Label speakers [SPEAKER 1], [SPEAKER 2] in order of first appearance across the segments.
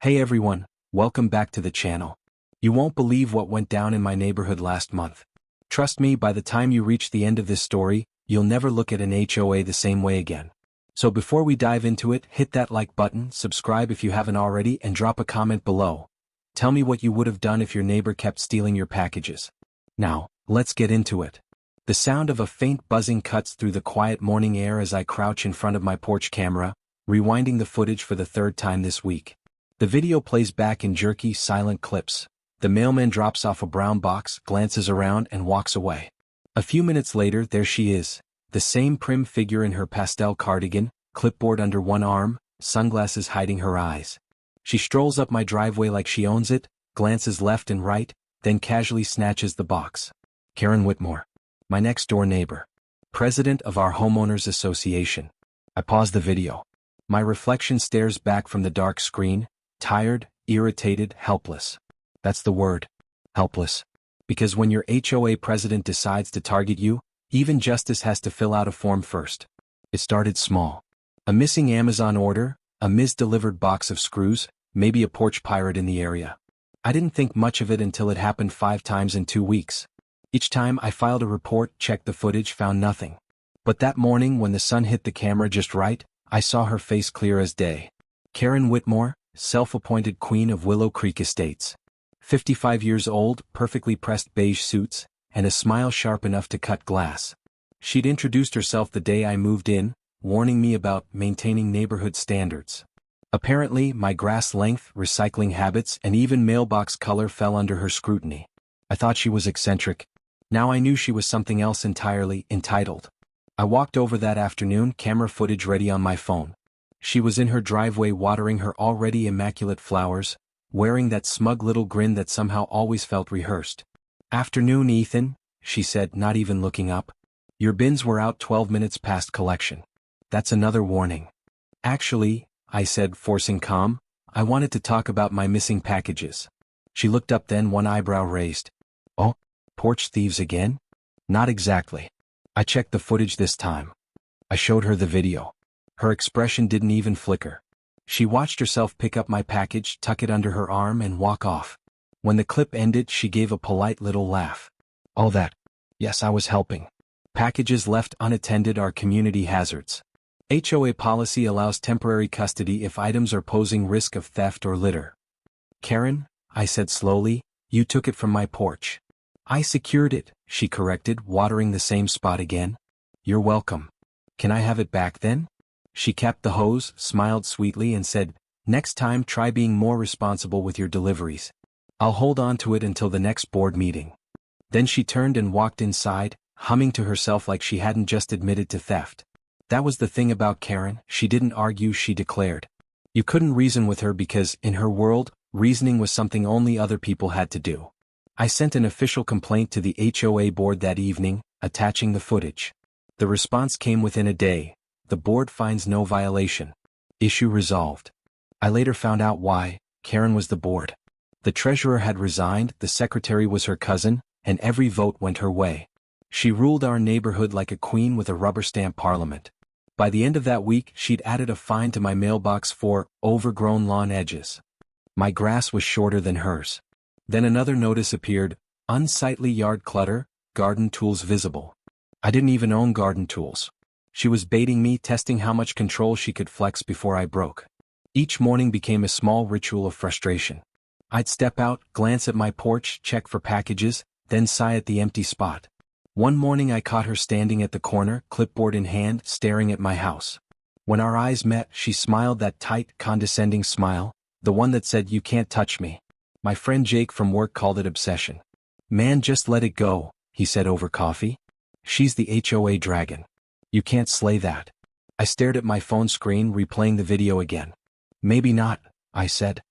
[SPEAKER 1] Hey everyone, welcome back to the channel. You won't believe what went down in my neighborhood last month. Trust me, by the time you reach the end of this story, you'll never look at an HOA the same way again. So before we dive into it, hit that like button, subscribe if you haven't already, and drop a comment below. Tell me what you would have done if your neighbor kept stealing your packages. Now, let's get into it. The sound of a faint buzzing cuts through the quiet morning air as I crouch in front of my porch camera, rewinding the footage for the third time this week. The video plays back in jerky, silent clips. The mailman drops off a brown box, glances around, and walks away. A few minutes later, there she is, the same prim figure in her pastel cardigan, clipboard under one arm, sunglasses hiding her eyes. She strolls up my driveway like she owns it, glances left and right, then casually snatches the box. Kerren Whitmore, my next-door neighbor, president of our homeowners association. I pause the video. My reflection stares back from the dark screen, tired, irritated, helpless. That's the word. Helpless. Because when your HOA president decides to target you, even justice has to fill out a form first. It started small. A missing Amazon order, a misdelivered box of screws, maybe a porch pirate in the area. I didn't think much of it until it happened 5 times in 2 weeks. Each time I filed a report, checked the footage, found nothing. But that morning when the sun hit the camera just right, I saw her face clear as day. Kerren Whitmore, self-appointed queen of Willow Creek Estates. 55 years old, perfectly pressed beige suits, and a smile sharp enough to cut glass. She'd introduced herself the day I moved in, warning me about maintaining neighborhood standards. Apparently, my grass length, recycling habits, and even mailbox color fell under her scrutiny. I thought she was eccentric. Now I knew she was something else entirely, entitled. I walked over that afternoon, camera footage ready on my phone. She was in her driveway watering her already immaculate flowers, wearing that smug little grin that somehow always felt rehearsed. "Afternoon, Ethan," she said, not even looking up. "Your bins were out 12 minutes past collection. That's another warning." "Actually," I said, forcing calm, "I wanted to talk about my missing packages." She looked up, then one eyebrow raised. "Oh, porch thieves again?" "Not exactly." I checked the footage this time. I showed her the video. Her expression didn't even flicker. She watched herself pick up my package, tuck it under her arm, and walk off. When the clip ended, she gave a polite little laugh. "All that? Yes, I was helping. Packages left unattended are community hazards. HOA policy allows temporary custody if items are posing risk of theft or litter." "Kerren," I said slowly, "you took it from my porch." "I secured it," she corrected, watering the same spot again. "You're welcome. Can I have it back then?" She capped the hose, smiled sweetly, and said, "Next time try being more responsible with your deliveries. I'll hold on to it until the next board meeting." Then she turned and walked inside, humming to herself like she hadn't just admitted to theft. That was the thing about Kerren, she didn't argue, she declared. You couldn't reason with her because, in her world, reasoning was something only other people had to do. I sent an official complaint to the HOA board that evening, attaching the footage. The response came within a day. The board finds no violation. Issue resolved. I later found out why. Kerren was the board. The treasurer had resigned, the secretary was her cousin, and every vote went her way. She ruled our neighborhood like a queen with a rubber stamp parliament. By the end of that week, she'd added a fine to my mailbox for overgrown lawn edges. My grass was shorter than hers. Then another notice appeared: unsightly yard clutter, garden tools visible. I didn't even own garden tools. She was baiting me, testing how much control she could flex before I broke. Each morning became a small ritual of frustration. I'd step out, glance at my porch, check for packages, then sigh at the empty spot. One morning I caught her standing at the corner, clipboard in hand, staring at my house. When our eyes met, she smiled, that tight, condescending smile, the one that said, "You can't touch me." My friend Jake from work called it obsession. "Man, just let it go," he said over coffee. "She's the HOA dragon. You can't slay that." I stared at my phone screen, replaying the video again. "Maybe not," I said.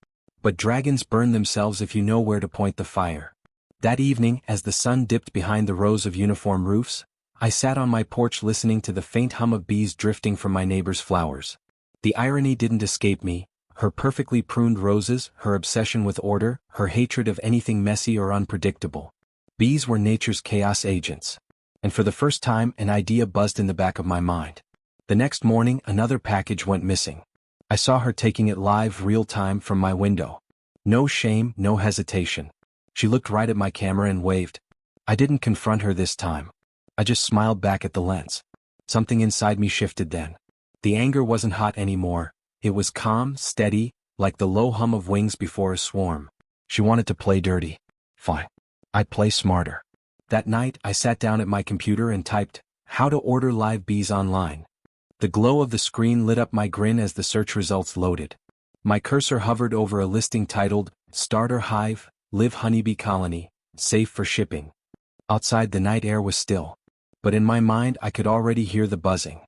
[SPEAKER 1] "But dragons burn themselves if you know where to point the fire." That evening, as the sun dipped behind the rows of uniform roofs, I sat on my porch listening to the faint hum of bees drifting from my neighbor's flowers. The irony didn't escape me. Her perfectly pruned roses, her obsession with order, her hatred of anything messy or unpredictable. Bees were nature's chaos agents. And for the first time, an idea buzzed in the back of my mind. The next morning, another package went missing. I saw her taking it live real time from my window. No shame, no hesitation. She looked right at my camera and waved. I didn't confront her this time. I just smiled back at the lens. Something inside me shifted then. The anger wasn't hot anymore. It was calm, steady, like the low hum of wings before a swarm. She wanted to play dirty. Fine. I'd play smarter. That night, I sat down at my computer and typed, "How to order live bees online." The glow of the screen lit up my grin as the search results loaded. My cursor hovered over a listing titled, "Starter Hive, Live Honeybee Colony, Safe for Shipping." Outside, the night air was still. But in my mind I could already hear the buzzing.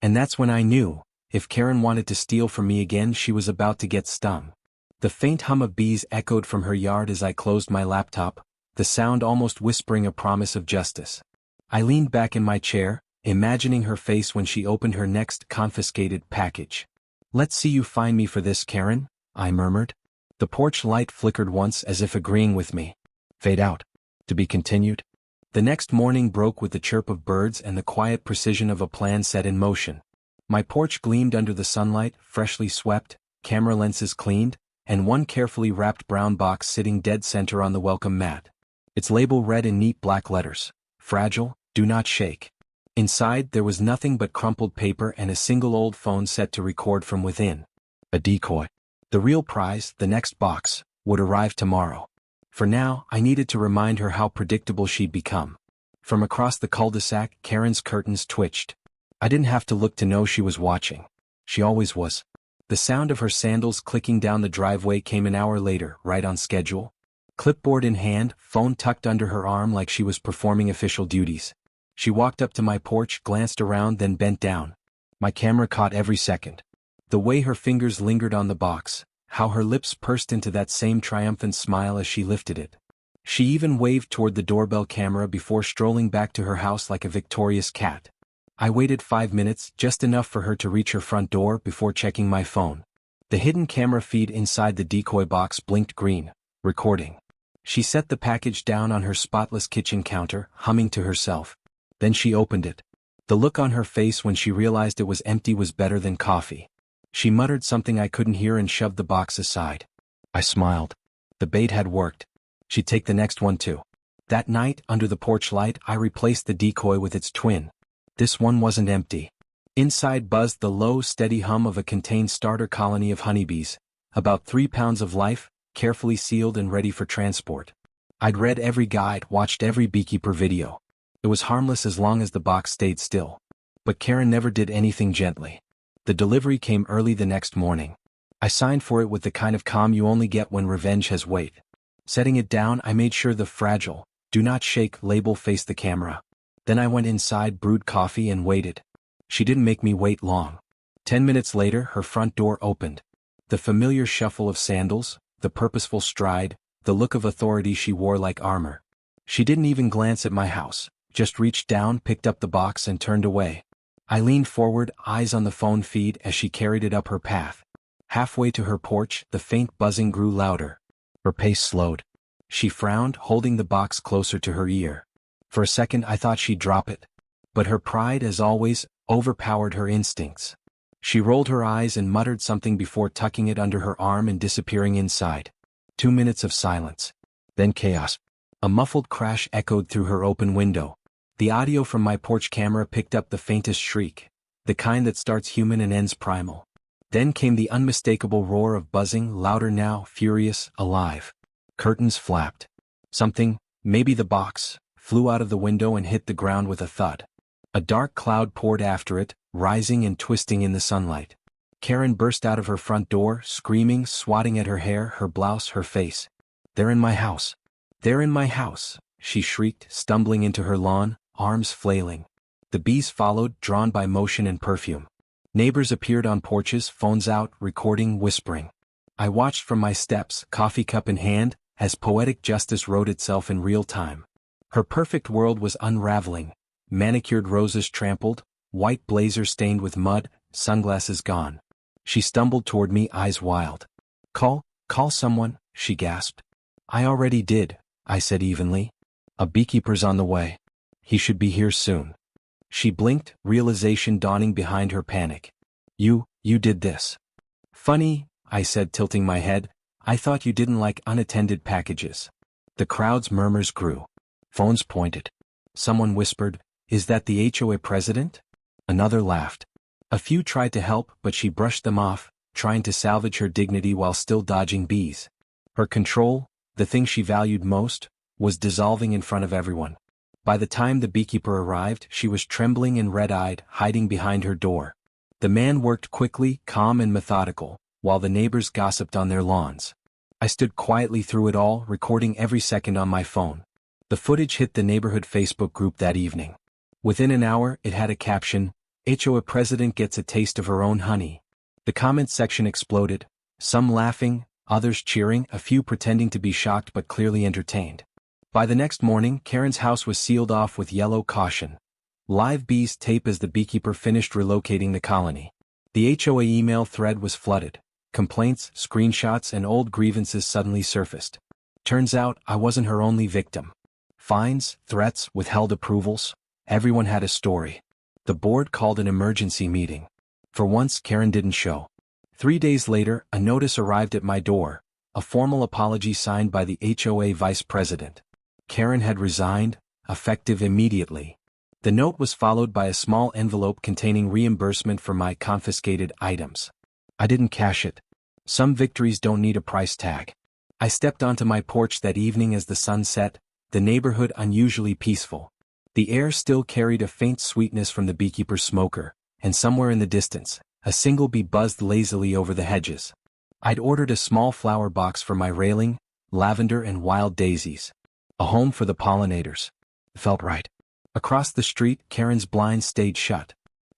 [SPEAKER 1] And that's when I knew, if Kerren wanted to steal from me again, she was about to get stung. The faint hum of bees echoed from her yard as I closed my laptop, the sound almost whispering a promise of justice. I leaned back in my chair, imagining her face when she opened her next confiscated package. "Let's see you find me for this, Kerren," I murmured. The porch light flickered once as if agreeing with me. Fade out. To be continued. The next morning broke with the chirp of birds and the quiet precision of a plan set in motion. My porch gleamed under the sunlight, freshly swept, camera lenses cleaned, and one carefully wrapped brown box sitting dead center on the welcome mat. Its label read in neat black letters, "Fragile, do not shake." Inside there was nothing but crumpled paper and a single old phone set to record from within. A decoy. The real prize, the next box, would arrive tomorrow. For now, I needed to remind her how predictable she'd become. From across the cul-de-sac, Kerren's curtains twitched. I didn't have to look to know she was watching. She always was. The sound of her sandals clicking down the driveway came an hour later, right on schedule. Clipboard in hand, phone tucked under her arm like she was performing official duties. She walked up to my porch, glanced around, then bent down. My camera caught every second. The way her fingers lingered on the box, how her lips pursed into that same triumphant smile as she lifted it. She even waved toward the doorbell camera before strolling back to her house like a victorious cat. I waited 5 minutes, just enough for her to reach her front door, before checking my phone. The hidden camera feed inside the decoy box blinked green, recording. She set the package down on her spotless kitchen counter, humming to herself. Then she opened it. The look on her face when she realized it was empty was better than coffee. She muttered something I couldn't hear and shoved the box aside. I smiled. The bait had worked. She'd take the next one too. That night, under the porch light, I replaced the decoy with its twin. This one wasn't empty. Inside buzzed the low, steady hum of a contained starter colony of honeybees, about 3 pounds of life, carefully sealed and ready for transport. I'd read every guide, watched every beekeeper video. It was harmless as long as the box stayed still. But Kerren never did anything gently. The delivery came early the next morning. I signed for it with the kind of calm you only get when revenge has weight. Setting it down, I made sure the "Fragile, do not shake" label faced the camera. Then I went inside, brewed coffee, and waited. She didn't make me wait long. 10 minutes later, her front door opened. The familiar shuffle of sandals, the purposeful stride, the look of authority she wore like armor. She didn't even glance at my house, just reached down, picked up the box, and turned away. I leaned forward, eyes on the phone feed as she carried it up her path. Halfway to her porch, the faint buzzing grew louder. Her pace slowed. She frowned, holding the box closer to her ear. For a second I thought she'd drop it. But her pride, as always, overpowered her instincts. She rolled her eyes and muttered something before tucking it under her arm and disappearing inside. 2 minutes of silence. Then chaos. A muffled crash echoed through her open window. The audio from my porch camera picked up the faintest shriek, the kind that starts human and ends primal. Then came the unmistakable roar of buzzing, louder now, furious, alive. Curtains flapped. Something, maybe the box, flew out of the window and hit the ground with a thud. A dark cloud poured after it, rising and twisting in the sunlight. Kerren burst out of her front door, screaming, swatting at her hair, her blouse, her face. "They're in my house. They're in my house," she shrieked, stumbling into her lawn, arms flailing. The bees followed, drawn by motion and perfume. Neighbors appeared on porches, phones out, recording, whispering. I watched from my steps, coffee cup in hand, as poetic justice wrote itself in real time. Her perfect world was unraveling. Manicured roses trampled, white blazer stained with mud, sunglasses gone. She stumbled toward me, eyes wild. Call someone," she gasped. "I already did," I said evenly. "A beekeeper's on the way. He should be here soon." She blinked, realization dawning behind her panic. You did this." Funny, I said, tilting my head. I thought you didn't like unattended packages. The crowd's murmurs grew. Phones pointed. Someone whispered, "Is that the HOA president?" Another laughed. A few tried to help, but she brushed them off, trying to salvage her dignity while still dodging bees. Her control, the thing she valued most, was dissolving in front of everyone. By the time the beekeeper arrived, she was trembling and red-eyed, hiding behind her door. The man worked quickly, calm and methodical, while the neighbors gossiped on their lawns. I stood quietly through it all, recording every second on my phone. The footage hit the neighborhood Facebook group that evening. Within an hour, it had a caption, "HOA president gets a taste of her own honey." The comments section exploded, some laughing, others cheering, a few pretending to be shocked but clearly entertained. By the next morning, Kerren's house was sealed off with yellow caution. Live bees tape as the beekeeper finished relocating the colony. The HOA email thread was flooded. Complaints, screenshots, and old grievances suddenly surfaced. Turns out, I wasn't her only victim. Fines, threats, withheld approvals. Everyone had a story. The board called an emergency meeting. For once, Kerren didn't show. 3 days later, a notice arrived at my door, a formal apology signed by the HOA vice president. Kerren had resigned, effective immediately. The note was followed by a small envelope containing reimbursement for my confiscated items. I didn't cash it. Some victories don't need a price tag. I stepped onto my porch that evening as the sun set, the neighborhood unusually peaceful. The air still carried a faint sweetness from the beekeeper's smoker, and somewhere in the distance, a single bee buzzed lazily over the hedges. I'd ordered a small flower box for my railing, lavender and wild daisies. A home for the pollinators. Felt right. Across the street, Kerren's blinds stayed shut.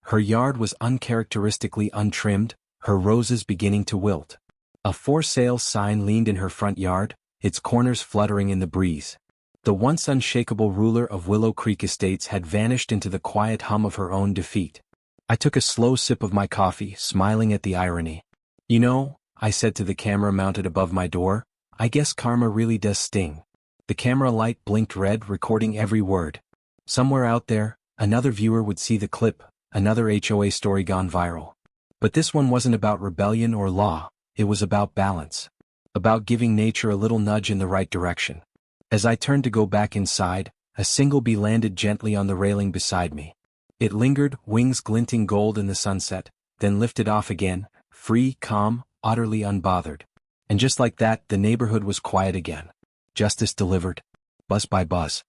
[SPEAKER 1] Her yard was uncharacteristically untrimmed, her roses beginning to wilt. A for sale sign leaned in her front yard, its corners fluttering in the breeze. The once unshakable ruler of Willow Creek Estates had vanished into the quiet hum of her own defeat. I took a slow sip of my coffee, smiling at the irony. "You know," I said to the camera mounted above my door, "I guess karma really does sting." The camera light blinked red, recording every word. Somewhere out there, another viewer would see the clip, another HOA story gone viral. But this one wasn't about rebellion or law, it was about balance. About giving nature a little nudge in the right direction. As I turned to go back inside, a single bee landed gently on the railing beside me. It lingered, wings glinting gold in the sunset, then lifted off again, free, calm, utterly unbothered. And just like that, the neighborhood was quiet again. Justice delivered. Buzz by buzz.